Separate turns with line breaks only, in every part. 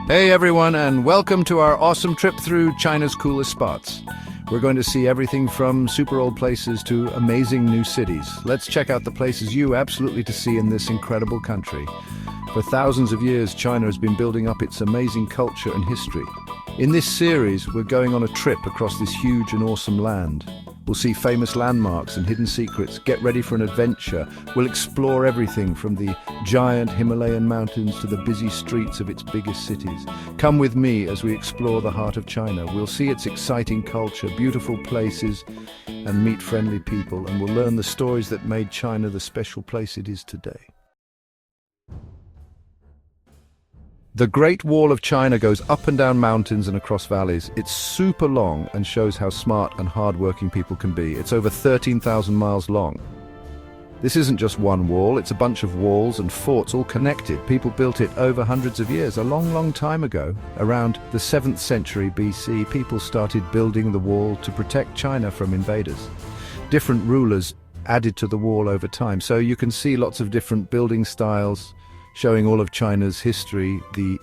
Hey everyone, and welcome to our awesome trip through China's coolest spots. We're going to see everything from super old places to amazing new cities. Let's check out the places you absolutely to see in this incredible country. For thousands of years, China has been building up its amazing culture and history. In this series, we're going on a trip across this huge and awesome land. We'll see famous landmarks and hidden secrets. Get ready for an adventure. We'll explore everything from the giant Himalayan mountains to the busy streets of its biggest cities. Come with me as we explore the heart of China. We'll see its exciting culture, beautiful places, and meet friendly people, and we'll learn the stories that made China the special place it is today. The Great Wall of China goes up and down mountains and across valleys. It's super long and shows how smart and hard-working people can be. It's over 13,000 miles long. This isn't just one wall, it's a bunch of walls and forts all connected. People built it over hundreds of years, a long, long time ago. Around the 7th century BC, people started building the wall to protect China from invaders. Different rulers added to the wall over time, so you can see lots of different building styles, showing all of China's history. The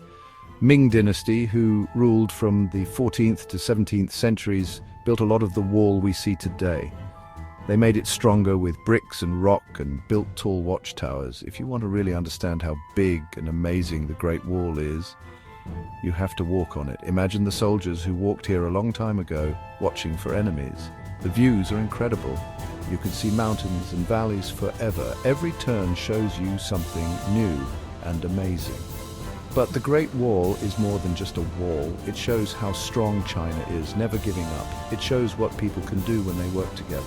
Ming dynasty, who ruled from the 14th to 17th centuries, built a lot of the wall we see today. They made it stronger with bricks and rock and built tall watchtowers. If you want to really understand how big and amazing the Great Wall is, you have to walk on it. Imagine the soldiers who walked here a long time ago, watching for enemies. The views are incredible. You can see mountains and valleys forever. Every turn shows you something new and amazing. But the Great Wall is more than just a wall. It shows how strong China is, never giving up. It shows what people can do when they work together.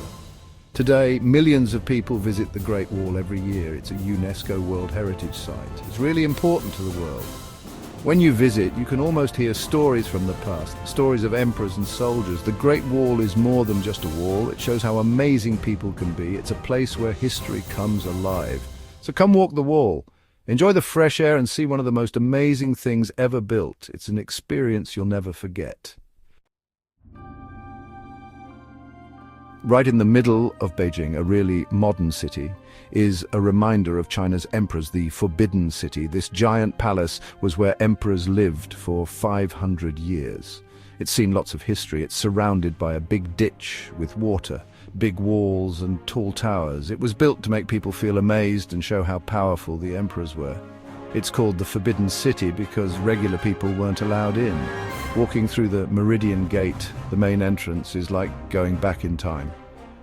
Today, millions of people visit the Great Wall every year. It's a UNESCO World Heritage Site. It's really important to the world. When you visit, you can almost hear stories from the past, stories of emperors and soldiers. The Great Wall is more than just a wall. It shows how amazing people can be. It's a place where history comes alive. So come walk the wall. Enjoy the fresh air and see one of the most amazing things ever built. It's an experience you'll never forget. Right in the middle of Beijing, a really modern city, is a reminder of China's emperors, the Forbidden City. This giant palace was where emperors lived for 500 years. It's seen lots of history. It's surrounded by a big ditch with water, big walls and tall towers. It was built to make people feel amazed and show how powerful the emperors were. It's called the Forbidden City because regular people weren't allowed in. Walking through the Meridian Gate, the main entrance, is like going back in time.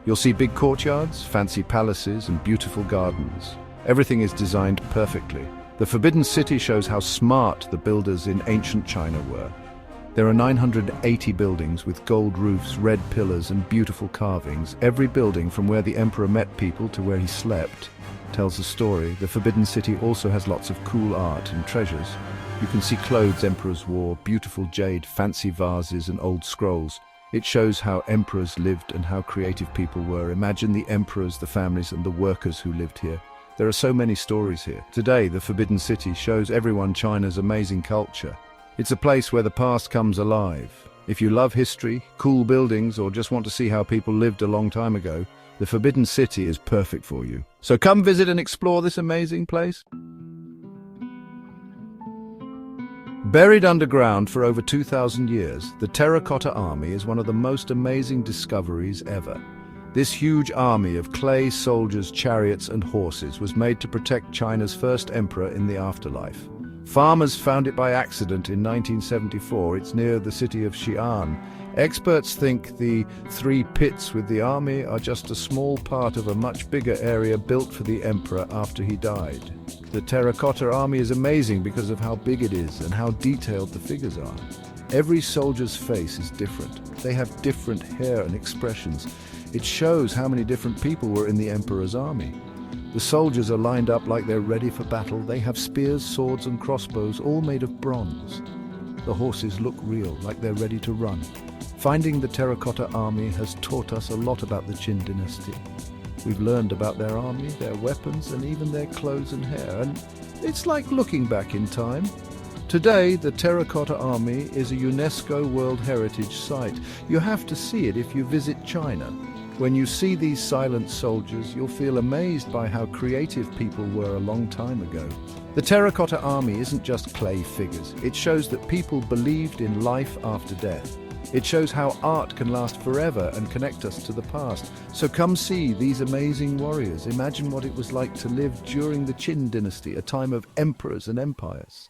You'll see big courtyards, fancy palaces, and beautiful gardens. Everything is designed perfectly. The Forbidden City shows how smart the builders in ancient China were. There are 980 buildings with gold roofs, red pillars, and beautiful carvings. Every building, from where the emperor met people to where he slept, tells a story. The Forbidden City also has lots of cool art and treasures. You can see clothes emperors wore, beautiful jade, fancy vases, and old scrolls. It shows how emperors lived and how creative people were. Imagine the emperors, the families, and the workers who lived here. There are so many stories here. Today, the Forbidden City shows everyone China's amazing culture. It's a place where the past comes alive. If you love history, cool buildings, or just want to see how people lived a long time ago, the Forbidden City is perfect for you. So come visit and explore this amazing place. Buried underground for over 2,000 years, the Terracotta Army is one of the most amazing discoveries ever. This huge army of clay soldiers, chariots, and horses was made to protect China's first emperor in the afterlife. Farmers found it by accident in 1974. It's near the city of Xi'an. Experts think the 3 pits with the army are just a small part of a much bigger area built for the emperor after he died. The Terracotta Army is amazing because of how big it is and how detailed the figures are. Every soldier's face is different. They have different hair and expressions. It shows how many different people were in the emperor's army. The soldiers are lined up like they're ready for battle. They have spears, swords, and crossbows, all made of bronze. The horses look real, like they're ready to run. Finding the Terracotta Army has taught us a lot about the Qin dynasty. We've learned about their army, their weapons, and even their clothes and hair, and it's like looking back in time. Today, the Terracotta Army is a UNESCO World Heritage Site. You have to see it if you visit China. When you see these silent soldiers, you'll feel amazed by how creative people were a long time ago. The Terracotta Army isn't just clay figures. It shows that people believed in life after death. It shows how art can last forever and connect us to the past. So come see these amazing warriors. Imagine what it was like to live during the Qin dynasty, a time of emperors and empires.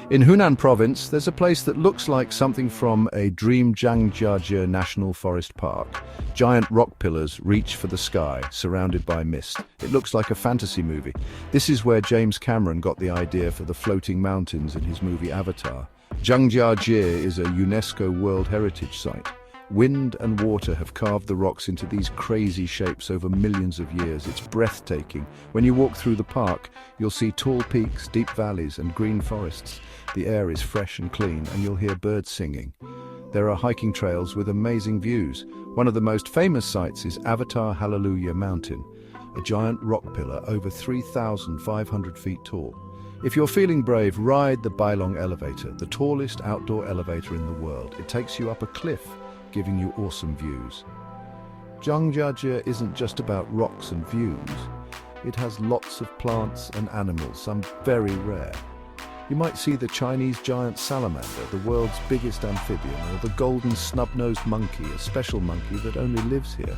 In Hunan province, there's a place that looks like something from a dream Zhangjiajie National Forest Park. Giant rock pillars reach for the sky, surrounded by mist. It looks like a fantasy movie. This is where James Cameron got the idea for the floating mountains in his movie Avatar. Zhangjiajie is a UNESCO World Heritage Site. Wind and water have carved the rocks into these crazy shapes over millions of years. It's breathtaking. When you walk through the park, you'll see tall peaks, deep valleys, and green forests. The air is fresh and clean, and you'll hear birds singing. There are hiking trails with amazing views. One of the most famous sites is Avatar Hallelujah Mountain, a giant rock pillar over 3,500 feet tall. If you're feeling brave, ride the Bailong elevator, the tallest outdoor elevator in the world. It takes you up a cliff, giving you awesome views. Zhangjiajie isn't just about rocks and views. It has lots of plants and animals, some very rare. You might see the Chinese giant salamander, the world's biggest amphibian, or the golden snub-nosed monkey, a special monkey that only lives here.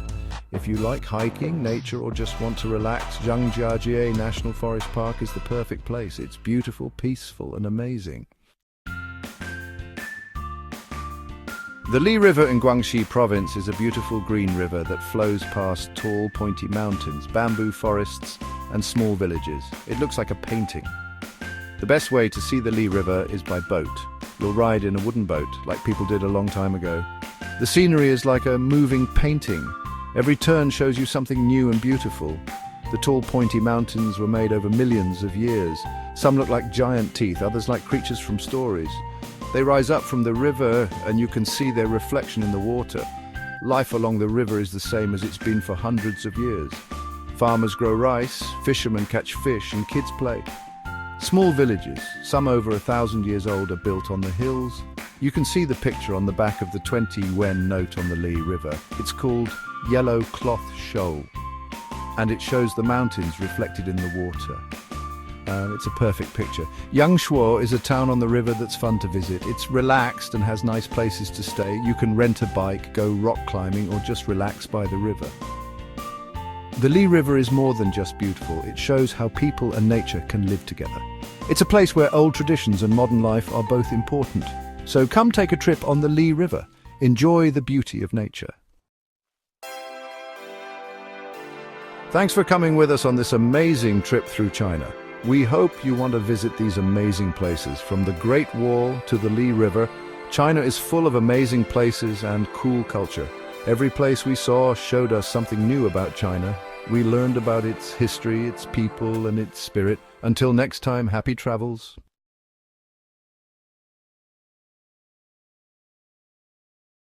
If you like hiking, nature, or just want to relax, Zhangjiajie National Forest Park is the perfect place. It's beautiful, peaceful, and amazing. The Li River in Guangxi province is a beautiful green river that flows past tall, pointy mountains, bamboo forests, and small villages. It looks like a painting. The best way to see the Li River is by boat. You'll ride in a wooden boat, like people did a long time ago. The scenery is like a moving painting. Every turn shows you something new and beautiful. The tall, pointy mountains were made over millions of years. Some look like giant teeth, others like creatures from stories. They rise up from the river, and you can see their reflection in the water. Life along the river is the same as it's been for hundreds of years. Farmers grow rice, fishermen catch fish, and kids play. Small villages, some over 1,000 years old, are built on the hills. You can see the picture on the back of the 20 Wen note on the Li River. It's called Yellow Cloth Shoal, and it shows the mountains reflected in the water. It's a perfect picture. Yangshuo is a town on the river that's fun to visit. It's relaxed and has nice places to stay. You can rent a bike, go rock climbing, or just relax by the river. The Li River is more than just beautiful. It shows how people and nature can live together. It's a place where old traditions and modern life are both important. So come take a trip on the Li River. Enjoy the beauty of nature. Thanks for coming with us on this amazing trip through China. We hope you want to visit these amazing places. From the Great Wall to the Li River, China is full of amazing places and cool culture. Every place we saw showed us something new about China. We learned about its history, its people, and its spirit. Until next time, happy travels.